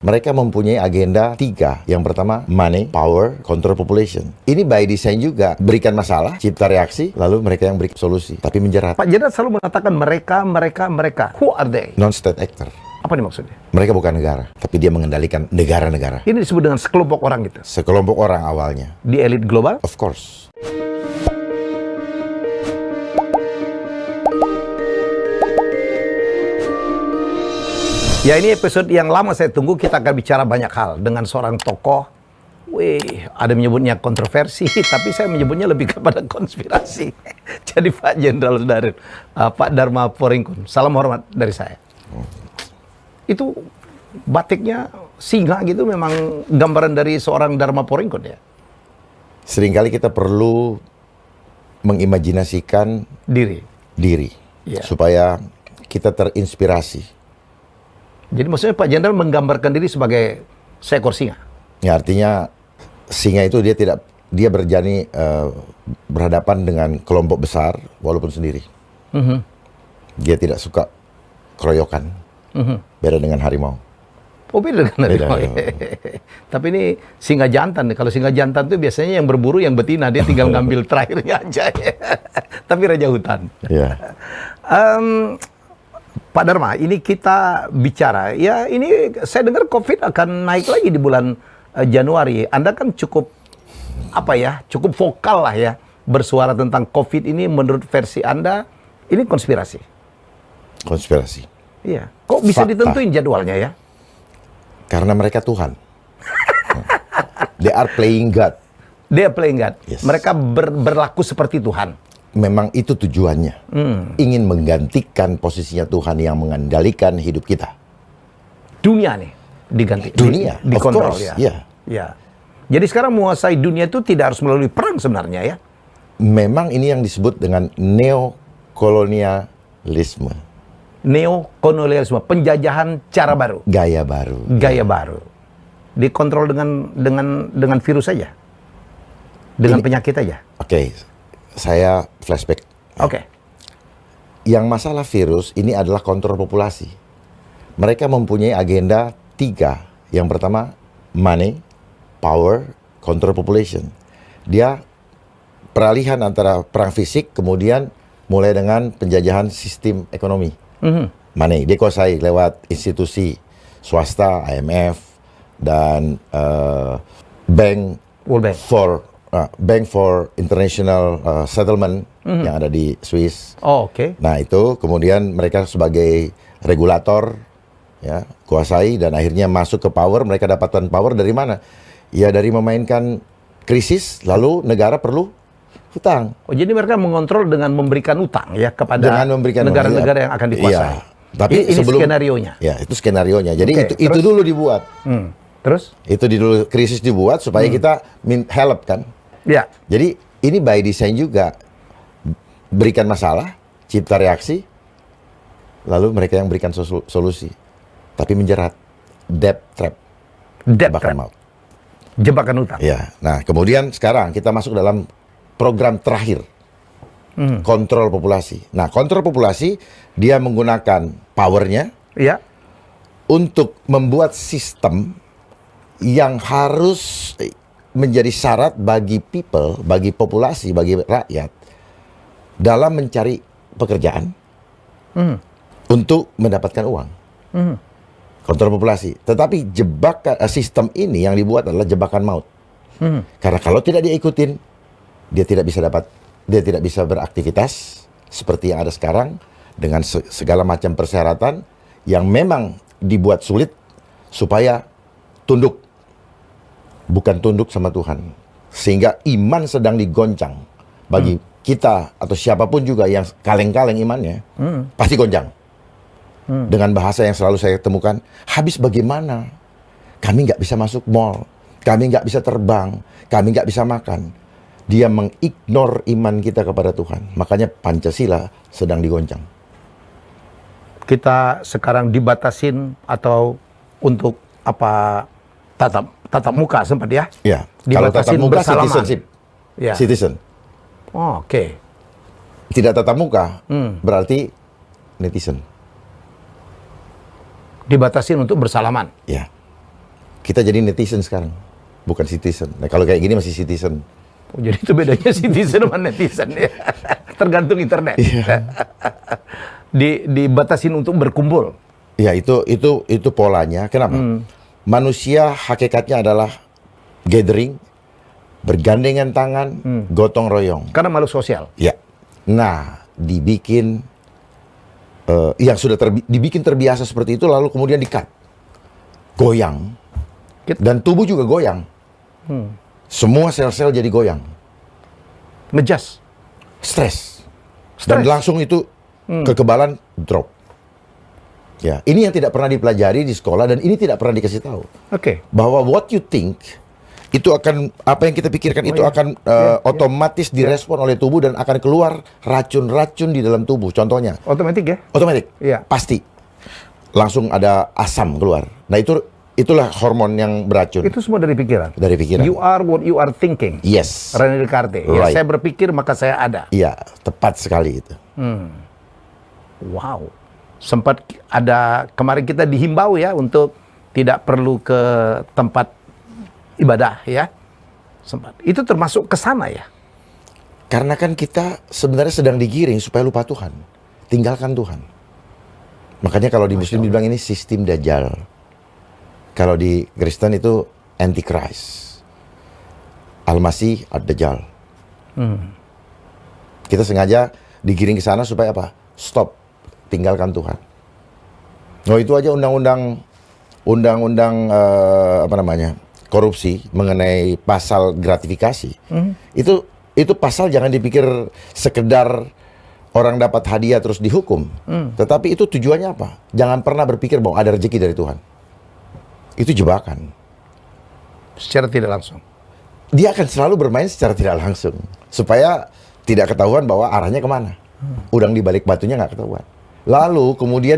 Mereka mempunyai agenda 3. Yang pertama, money, power, control population. Ini by design juga. Berikan masalah, cipta reaksi, lalu mereka yang beri solusi. Tapi menjerat. Pak Jenderal selalu mengatakan mereka. Who are they? Non-state actor. Apa nih maksudnya? Mereka bukan negara, tapi dia mengendalikan negara-negara. Ini disebut dengan sekelompok orang gitu. Sekelompok orang awalnya. Di elit global? Of course. Ya, ini episode yang lama saya tunggu. Kita akan bicara banyak hal dengan seorang tokoh. Ada menyebutnya kontroversi, tapi saya menyebutnya lebih kepada konspirasi. Jadi Pak Jenderal Sudirman, Pak Dharma Poringkun, salam hormat dari saya. Itu batiknya singa gitu, memang gambaran dari seorang Dharma Poringkun ya? Seringkali kita perlu mengimajinasikan diri Ya. supaya kita terinspirasi. Jadi maksudnya Pak Jenderal menggambarkan diri sebagai seekor singa? Ya, artinya singa itu dia berhadapan dengan kelompok besar walaupun sendiri. Dia tidak suka keroyokan. Beda dengan harimau. Oh, beda dengan harimau. Tapi ini singa jantan. Kalau singa jantan itu biasanya yang berburu yang betina, dia tinggal ngambil terakhirnya aja. Tapi raja hutan. Ya. Pak Dharma, ini kita bicara, ya ini saya dengar COVID akan naik lagi di bulan Januari. Anda kan cukup vokal lah ya, bersuara tentang COVID ini. Menurut versi Anda, ini konspirasi? Konspirasi. Iya. Kok bisa Fakta. ditentuin jadwalnya ya? Karena mereka Tuhan. They are playing God. They are playing God. Yes. Mereka berlaku seperti Tuhan. Memang itu tujuannya. Ingin menggantikan posisinya Tuhan yang mengendalikan hidup kita. Dunia nih diganti. Dunia, dikontrol of course, ya. yeah. Ya. Jadi sekarang menguasai dunia itu tidak harus melalui perang sebenarnya ya. Memang ini yang disebut dengan neokolonialisme. Neokolonialisme, penjajahan cara baru. Gaya baru. Gaya baru. Dikontrol dengan virus saja. Dengan penyakit aja. Oke, saya flashback. Oke. Yang masalah virus ini adalah kontrol populasi. Mereka mempunyai agenda 3. Yang pertama, money, power, control population. Dia peralihan antara perang fisik, kemudian mulai dengan penjajahan sistem ekonomi. Money, dia kuasai lewat institusi swasta, IMF, dan Bank for International Settlement yang ada di Swiss. Oh, oke. Nah, itu kemudian mereka sebagai regulator ya, kuasai dan akhirnya masuk ke power. Mereka dapatkan power dari mana? Ya dari memainkan krisis, lalu negara perlu hutang. Oh, jadi mereka mengontrol dengan memberikan utang ya kepada negara-negara yang akan dikuasai. Iya. Tapi ini skenarionya. Ya, itu skenarionya. Jadi Oke, itu dulu dibuat. Terus? Itu dulu krisis dibuat supaya kita help kan. Ya. Jadi ini by design juga. Berikan masalah, cipta reaksi, lalu mereka yang berikan solusi. Tapi menjerat. Debt trap. Jebakan maut. Jebakan utang. Ya. Nah, kemudian sekarang kita masuk dalam program terakhir. Kontrol populasi. Nah, kontrol populasi dia menggunakan powernya Ya. untuk membuat sistem yang harus menjadi syarat bagi people, bagi populasi, bagi rakyat dalam mencari pekerjaan untuk mendapatkan uang. Kontrol populasi. Tetapi jebakan sistem ini yang dibuat adalah jebakan maut. Karena kalau tidak diikutin, dia tidak bisa beraktivitas seperti yang ada sekarang dengan segala macam persyaratan yang memang dibuat sulit supaya tunduk. Bukan tunduk sama Tuhan. Sehingga iman sedang digoncang. Bagi kita atau siapapun juga yang kaleng-kaleng imannya, pasti goncang. Dengan bahasa yang selalu saya temukan, habis bagaimana? Kami nggak bisa masuk mall, kami nggak bisa terbang, kami nggak bisa makan. Dia mengignore iman kita kepada Tuhan. Makanya Pancasila sedang digoncang. Kita sekarang dibatasin atau untuk tatap muka sempat ya? Ya, kalau tatap muka citizenship. Ya. Citizen. Oh, oke. Tidak tatap muka, berarti netizen. Dibatasin untuk bersalaman. Ya. Kita jadi netizen sekarang, bukan citizen. Nah, kalau kayak gini masih citizen. Oh, jadi itu bedanya citizen sama netizen ya. Tergantung internet. Dibatasin untuk berkumpul. Ya, itu polanya. Kenapa? Manusia hakikatnya adalah gathering, bergandengan tangan, gotong royong. Karena makhluk sosial. Ya. Nah, dibikin yang sudah dibikin terbiasa seperti itu, lalu kemudian di-cut. Goyang. Dan tubuh juga goyang. Semua sel-sel jadi goyang. Ngejas. Stres. Dan langsung itu kekebalan drop. Ya, ini yang tidak pernah dipelajari di sekolah dan ini tidak pernah dikasih tahu. Oke. Bahwa what you think itu akan, apa yang kita pikirkan itu akan otomatis direspon oleh tubuh dan akan keluar racun-racun di dalam tubuh. Contohnya. Otomatis ya? Otomatis. Iya. Pasti. Langsung ada asam keluar. Nah, itulah hormon yang beracun. Itu semua dari pikiran. Dari pikiran. You are what you are thinking. Yes. René Descartes. Ya, Right. saya berpikir maka saya ada. Iya, tepat sekali itu. Wow. Sempat ada kemarin kita dihimbau ya untuk tidak perlu ke tempat ibadah ya. Sempat. Itu termasuk ke sana ya. Karena kan kita sebenarnya sedang digiring supaya lupa Tuhan. Tinggalkan Tuhan. Makanya kalau di Muslim dibilang ini sistem Dajjal. Kalau di Kristen itu Antichrist. Al-Masih Ad-Dajjal. Kita sengaja digiring ke sana supaya apa? Stop. Tinggalkan Tuhan. Oh, itu aja undang-undang korupsi mengenai pasal gratifikasi. Itu pasal jangan dipikir sekedar orang dapat hadiah terus dihukum. Tetapi itu tujuannya apa? Jangan pernah berpikir bahwa ada rezeki dari Tuhan. Itu jebakan. Secara tidak langsung. Dia akan selalu bermain secara tidak langsung. Supaya tidak ketahuan bahwa arahnya kemana. Udang di balik batunya nggak ketahuan. Lalu kemudian